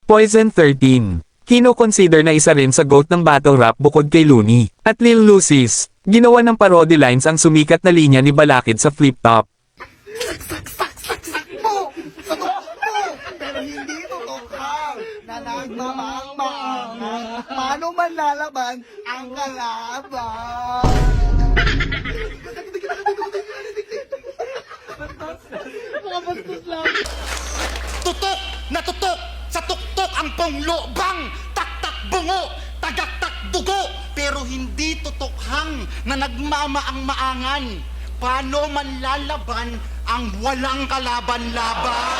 Poison 13. Kino-consider na isa rin sa GOAT ng battle rap bukod kay Looney. At Lil Lucis, ginawa ng parody lines ang sumikat na linya ni Balakid sa Flip Top. Pero hindi tutukhang na nagmamang-maangang. Paano man lalaban ang kalaban? Tutok na tutok sa tuktok ang panglobang, taktak bungo, tagaktak dugo, pero hindi tutokhang na nagmamaang-maangan. Paano man lalaban ang walang kalaban-laban?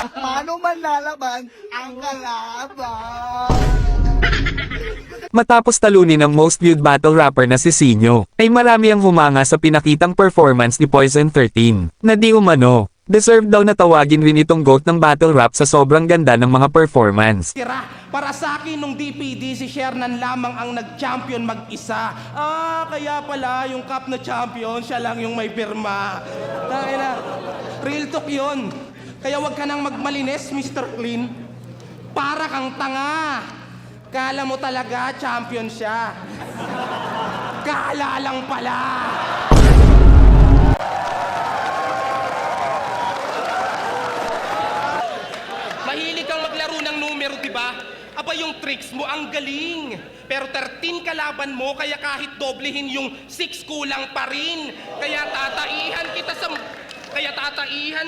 Paano man lalaban ang kalaban? Matapos talunin ng most viewed battle rapper na si Sinyo, ay marami ang humanga sa pinakitang performance ni Poison 13, na di umano. Deserve daw na tawagin rin itong GOAT ng battle rap sa sobrang ganda ng mga performance. Para sa akin, nung DPD, si Shernan lamang ang nag-champion mag-isa. Kaya pala, yung cup na champion, siya lang yung may pirma. Tangina, real talk yun. Kaya wag ka nang magmalinis, Mr. Clean. Para kang tanga. Kala mo talaga, champion siya. Kala lang pala. Mahilig kang maglaro ng numero, di ba? Aba, yung tricks mo ang galing. Pero 13 kalaban mo, kaya kahit doblehin yung 6 kulang pa rin. Kaya tataihan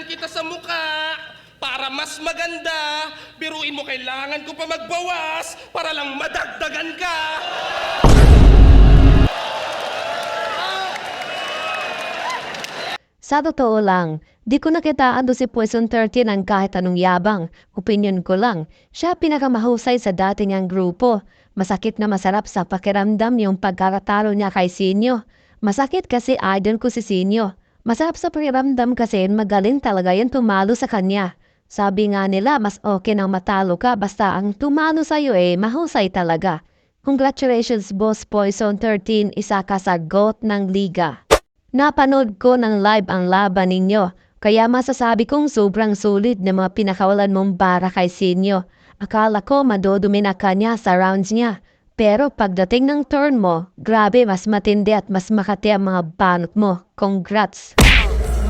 kita sa mukha. Para mas maganda, biruin mo kailangan ko pa magbawas para lang madagdagan ka. Sa totoo lang, di ko nakitaan do si Poison 13 ang kahit anong yabang. Opinion ko lang, siya pinakamahusay sa dating ang grupo. Masakit na masarap sa pakiramdam yung pagkakatalo niya kay Sinyo. Masakit kasi idol ko si Sinyo. Masarap sa pakiramdam kasi magaling talaga yung tumalo sa kanya. Sabi nga nila, mas okay nang matalo ka basta ang tumalo sa'yo mahusay talaga. Congratulations, Boss Poison 13, isa ka sa GOAT ng liga. Napanood ko ng live ang laban ninyo, kaya masasabi kong sobrang sulit na mga pinakawalan mong bara kay Sinyo. Akala ko madodumi na kanya sa rounds niya. Pero pagdating ng turn mo, grabe mas matindi at mas makati ang mga banot mo. Congrats!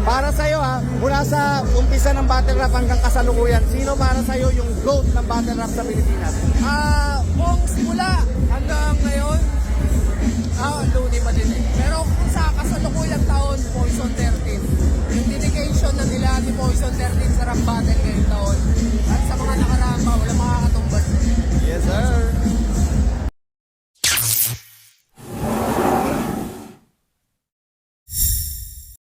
Para sa'yo mula sa umpisa ng battle rap hanggang kasalukuyan, sino para sa'yo yung GOAT ng battle rap sa Pilipinas? Kung simula hanggang ngayon, Looney pa din eh. Pero kung sa kasalukuyang taon, Poison 13, yung dedication na nila ni Poison 13